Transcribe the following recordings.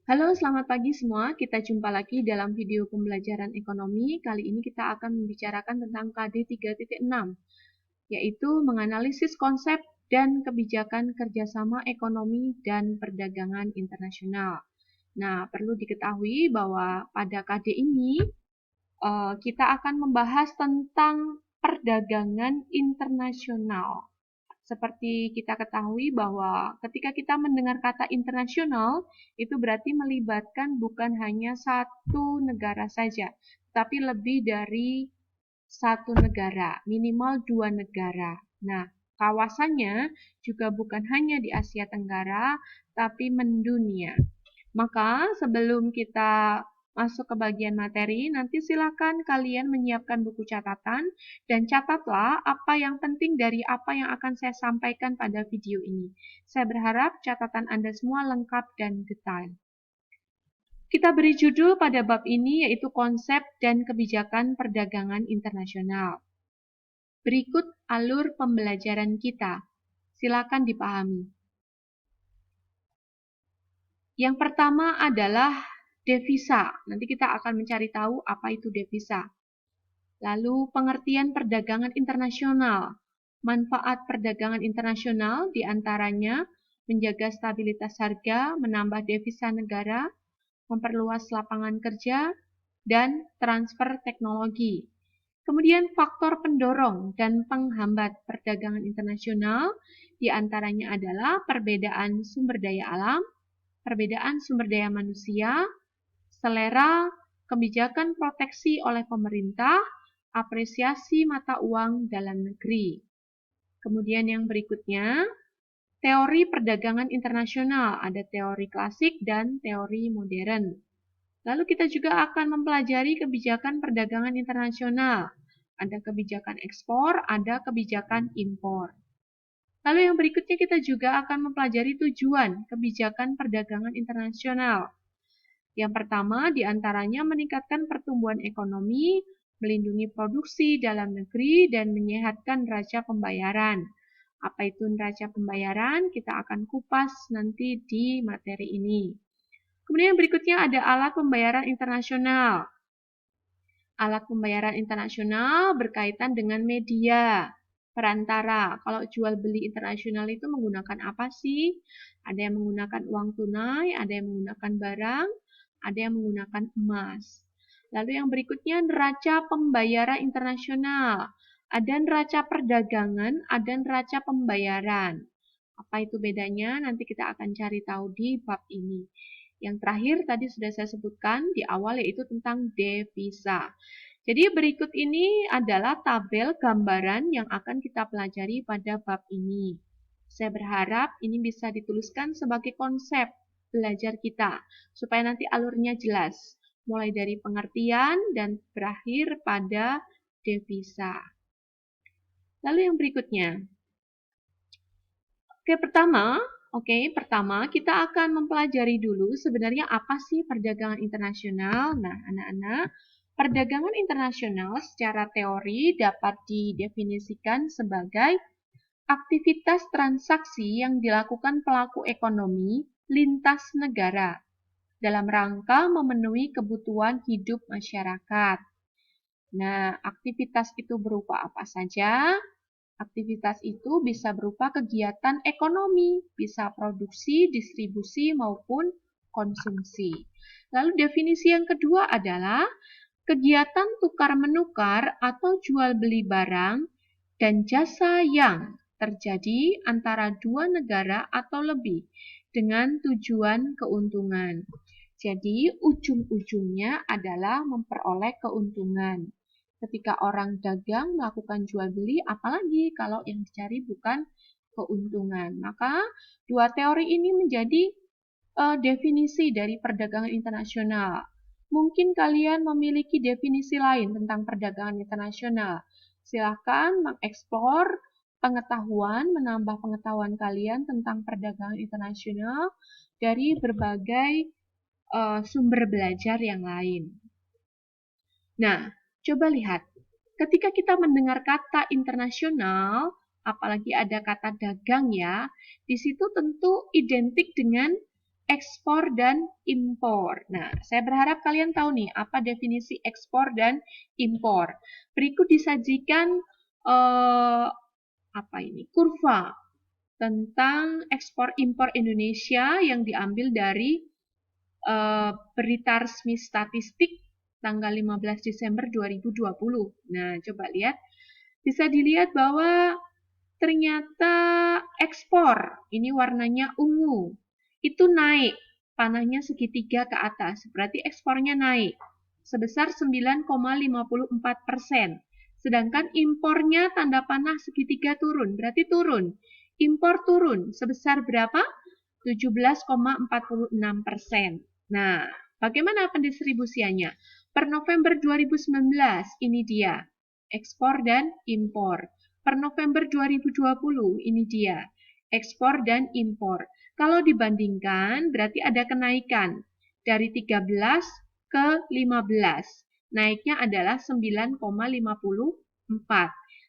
Halo, selamat pagi semua. Kita jumpa lagi dalam video pembelajaran ekonomi. Kali ini kita akan membicarakan tentang KD 3.6, yaitu menganalisis konsep dan kebijakan kerjasama ekonomi dan perdagangan internasional. Nah, perlu diketahui bahwa pada KD ini kita akan membahas tentang perdagangan internasional. Seperti kita ketahui bahwa ketika kita mendengar kata internasional, itu berarti melibatkan bukan hanya satu negara saja, tapi lebih dari satu negara, minimal dua negara. Nah, kawasannya juga bukan hanya di Asia Tenggara, tapi mendunia. Maka sebelum kita masuk ke bagian materi, nanti silakan kalian menyiapkan buku catatan dan catatlah apa yang penting dari apa yang akan saya sampaikan pada video ini. Saya berharap catatan Anda semua lengkap dan detail. Kita beri judul pada bab ini yaitu konsep dan kebijakan perdagangan internasional. Berikut alur pembelajaran kita. Silakan dipahami. Yang pertama adalah devisa. Nanti kita akan mencari tahu apa itu devisa. Lalu pengertian perdagangan internasional. Manfaat perdagangan internasional diantaranya menjaga stabilitas harga, menambah devisa negara, memperluas lapangan kerja, dan transfer teknologi. Kemudian faktor pendorong dan penghambat perdagangan internasional diantaranya adalah perbedaan sumber daya alam, perbedaan sumber daya manusia, selera, kebijakan proteksi oleh pemerintah, apresiasi mata uang dalam negeri. Kemudian yang berikutnya, teori perdagangan internasional, ada teori klasik dan teori modern. Lalu kita juga akan mempelajari kebijakan perdagangan internasional. Ada kebijakan ekspor, ada kebijakan impor. Lalu yang berikutnya kita juga akan mempelajari tujuan kebijakan perdagangan internasional. Yang pertama diantaranya meningkatkan pertumbuhan ekonomi, melindungi produksi dalam negeri, dan menyehatkan neraca pembayaran. Apa itu neraca pembayaran? Kita akan kupas nanti di materi ini. Kemudian berikutnya ada alat pembayaran internasional. Alat pembayaran internasional berkaitan dengan media, perantara. Kalau jual beli internasional itu menggunakan apa sih? Ada yang menggunakan uang tunai, ada yang menggunakan barang, ada yang menggunakan emas. Lalu yang berikutnya neraca pembayaran internasional. Ada neraca perdagangan, ada neraca pembayaran. Apa itu bedanya? Nanti kita akan cari tahu di bab ini. Yang terakhir tadi sudah saya sebutkan di awal yaitu tentang devisa. Jadi berikut ini adalah tabel gambaran yang akan kita pelajari pada bab ini. Saya berharap ini bisa dituliskan sebagai konsep belajar kita, supaya nanti alurnya jelas, mulai dari pengertian dan berakhir pada devisa. Lalu yang berikutnya. Pertama kita akan mempelajari dulu sebenarnya apa sih perdagangan internasional. Nah, anak-anak, perdagangan internasional secara teori dapat didefinisikan sebagai aktivitas transaksi yang dilakukan pelaku ekonomi lintas negara dalam rangka memenuhi kebutuhan hidup masyarakat. Nah, aktivitas itu berupa apa saja? Aktivitas itu bisa berupa kegiatan ekonomi, bisa produksi, distribusi, maupun konsumsi. Lalu definisi yang kedua adalah kegiatan tukar-menukar atau jual-beli barang dan jasa yang terjadi antara dua negara atau lebih dengan tujuan keuntungan. Jadi, ujung-ujungnya adalah memperoleh keuntungan. Ketika orang dagang melakukan jual beli, apalagi kalau yang dicari bukan keuntungan. Maka dua teori ini menjadi definisi dari perdagangan internasional. Mungkin kalian memiliki definisi lain tentang perdagangan internasional. Silakan mengeksplor pengetahuan, menambah pengetahuan kalian tentang perdagangan internasional dari berbagai sumber belajar yang lain. Nah, coba lihat, ketika kita mendengar kata internasional, apalagi ada kata dagang ya, di situ tentu identik dengan ekspor dan impor. Nah, saya berharap kalian tahu nih apa definisi ekspor dan impor. Berikut disajikan kurva tentang ekspor impor Indonesia yang diambil dari berita resmi statistik tanggal 15 Desember 2020. Nah, coba lihat. Bisa dilihat bahwa ternyata ekspor, ini warnanya ungu, itu naik, panahnya segitiga ke atas, berarti ekspornya naik sebesar 9,54%. Sedangkan impornya tanda panah segitiga turun, berarti turun. Impor turun sebesar berapa? 17,46%. Nah, bagaimana pendistribusiannya? Per November 2019, ini dia, ekspor dan impor. Per November 2020, ini dia, ekspor dan impor. Kalau dibandingkan, berarti ada kenaikan dari 13 ke 15. Naiknya adalah 9,54.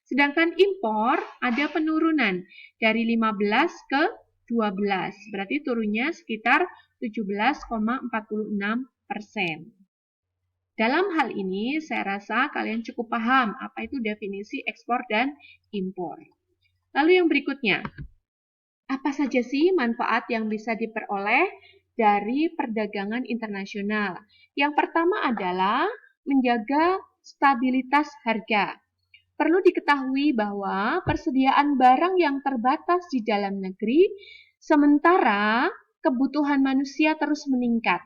Sedangkan impor ada penurunan dari 15 ke 12. Berarti turunnya sekitar 17,46%. Dalam hal ini, saya rasa kalian cukup paham apa itu definisi ekspor dan impor. Lalu yang berikutnya, apa saja sih manfaat yang bisa diperoleh dari perdagangan internasional? Yang pertama adalah menjaga stabilitas harga. Perlu diketahui bahwa persediaan barang yang terbatas di dalam negeri, sementara kebutuhan manusia terus meningkat.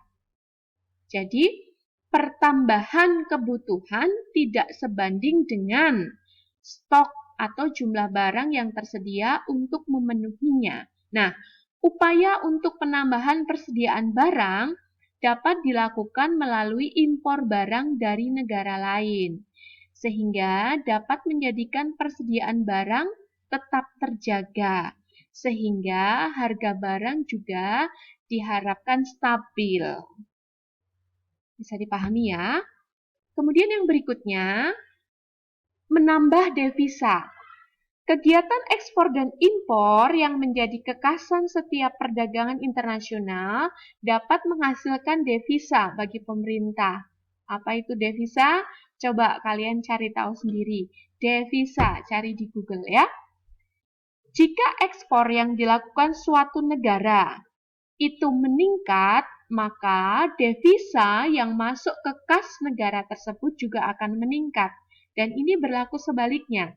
Jadi, pertambahan kebutuhan tidak sebanding dengan stok atau jumlah barang yang tersedia untuk memenuhinya. Nah, upaya untuk penambahan persediaan barang dapat dilakukan melalui impor barang dari negara lain, sehingga dapat menjadikan persediaan barang tetap terjaga, sehingga harga barang juga diharapkan stabil. Bisa dipahami ya? Kemudian yang berikutnya, menambah devisa. Kegiatan ekspor dan impor yang menjadi kekasan setiap perdagangan internasional dapat menghasilkan devisa bagi pemerintah. Apa itu devisa? Coba kalian cari tahu sendiri. Devisa, cari di Google ya. Jika ekspor yang dilakukan suatu negara itu meningkat, maka devisa yang masuk ke kas negara tersebut juga akan meningkat. Dan ini berlaku sebaliknya.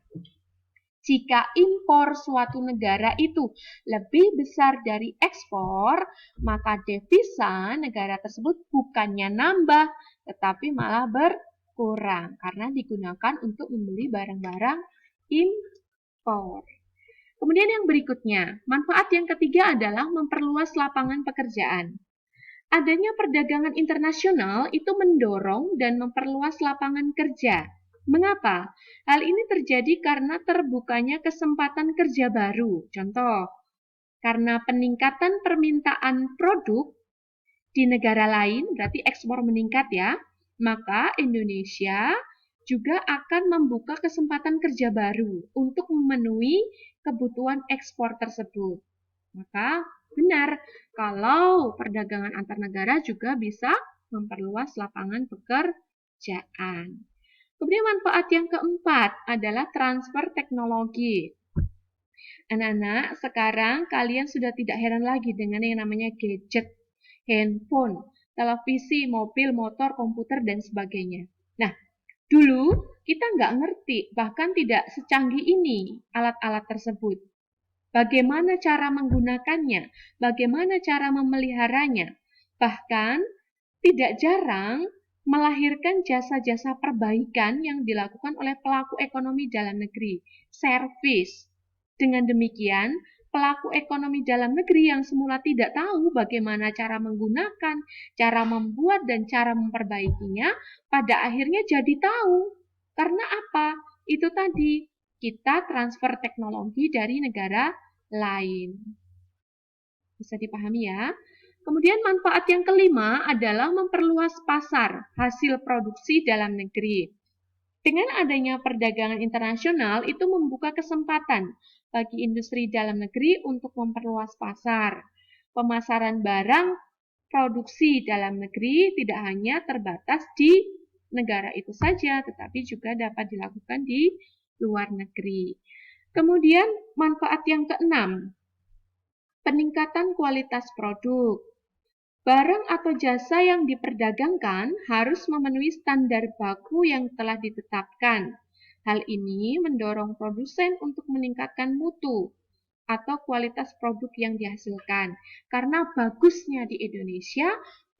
Jika impor suatu negara itu lebih besar dari ekspor, maka devisa negara tersebut bukannya nambah, tetapi malah berkurang karena digunakan untuk membeli barang-barang impor. Kemudian yang berikutnya, manfaat yang ketiga adalah memperluas lapangan pekerjaan. Adanya perdagangan internasional itu mendorong dan memperluas lapangan kerja. Mengapa? Hal ini terjadi karena terbukanya kesempatan kerja baru. Contoh, karena peningkatan permintaan produk di negara lain, berarti ekspor meningkat ya, maka Indonesia juga akan membuka kesempatan kerja baru untuk memenuhi kebutuhan ekspor tersebut. Maka benar kalau perdagangan antar negara juga bisa memperluas lapangan pekerjaan. Kemudian manfaat yang keempat adalah transfer teknologi. Anak-anak, sekarang kalian sudah tidak heran lagi dengan yang namanya gadget, handphone, televisi, mobil, motor, komputer, dan sebagainya. Nah, dulu kita nggak ngerti, bahkan tidak secanggih ini alat-alat tersebut. Bagaimana cara menggunakannya, bagaimana cara memeliharanya. Bahkan tidak jarang melahirkan jasa-jasa perbaikan yang dilakukan oleh pelaku ekonomi dalam negeri, servis. Dengan demikian, pelaku ekonomi dalam negeri yang semula tidak tahu bagaimana cara menggunakan, cara membuat, dan cara memperbaikinya, pada akhirnya jadi tahu. Karena apa? Itu tadi, kita transfer teknologi dari negara lain. Bisa dipahami ya? Kemudian manfaat yang kelima adalah memperluas pasar hasil produksi dalam negeri. Dengan adanya perdagangan internasional itu membuka kesempatan bagi industri dalam negeri untuk memperluas pasar. Pemasaran barang produksi dalam negeri tidak hanya terbatas di negara itu saja, tetapi juga dapat dilakukan di luar negeri. Kemudian manfaat yang keenam, peningkatan kualitas produk. Barang atau jasa yang diperdagangkan harus memenuhi standar baku yang telah ditetapkan. Hal ini mendorong produsen untuk meningkatkan mutu atau kualitas produk yang dihasilkan. Karena bagusnya di Indonesia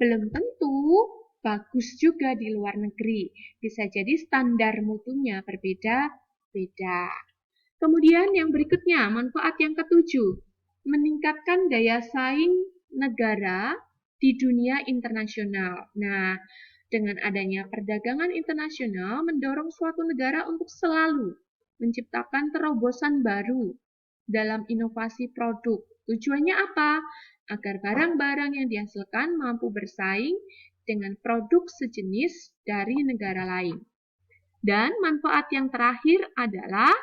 belum tentu bagus juga di luar negeri. Bisa jadi standar mutunya berbeda-beda. Kemudian yang berikutnya, manfaat yang ketujuh, meningkatkan daya saing negara di dunia internasional. Nah, dengan adanya perdagangan internasional mendorong suatu negara untuk selalu menciptakan terobosan baru dalam inovasi produk. Tujuannya apa? Agar barang-barang yang dihasilkan mampu bersaing dengan produk sejenis dari negara lain. Dan manfaat yang terakhir adalah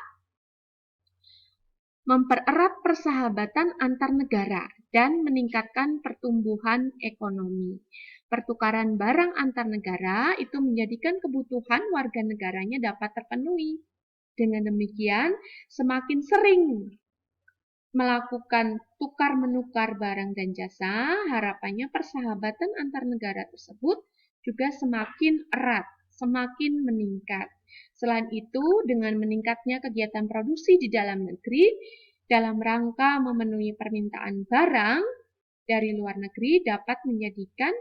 mempererat persahabatan antar negara dan meningkatkan pertumbuhan ekonomi. Pertukaran barang antar negara itu menjadikan kebutuhan warga negaranya dapat terpenuhi. Dengan demikian, semakin sering melakukan tukar-menukar barang dan jasa, harapannya persahabatan antar negara tersebut juga semakin erat, semakin meningkat. Selain itu, dengan meningkatnya kegiatan produksi di dalam negeri, dalam rangka memenuhi permintaan barang dari luar negeri dapat menjadikan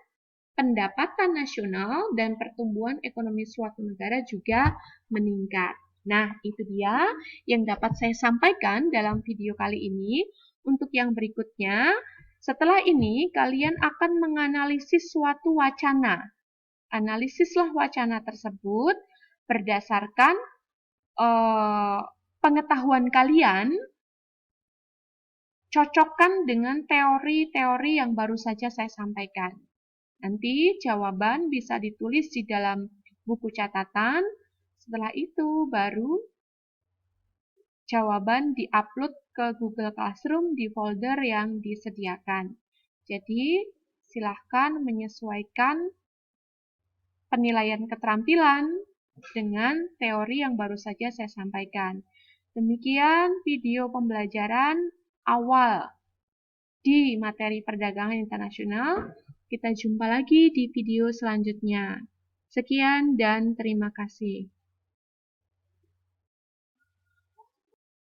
pendapatan nasional dan pertumbuhan ekonomi suatu negara juga meningkat. Nah, itu dia yang dapat saya sampaikan dalam video kali ini. Untuk yang berikutnya, setelah ini kalian akan menganalisis suatu wacana. Analisislah wacana tersebut berdasarkan pengetahuan kalian, cocokkan dengan teori-teori yang baru saja saya sampaikan. Nanti jawaban bisa ditulis di dalam buku catatan. Setelah itu baru jawaban diupload ke Google Classroom di folder yang disediakan. Jadi, silahkan menyesuaikan penilaian keterampilan dengan teori yang baru saja saya sampaikan. Demikian video pembelajaran awal di materi perdagangan internasional. Kita jumpa lagi di video selanjutnya. Sekian dan terima kasih.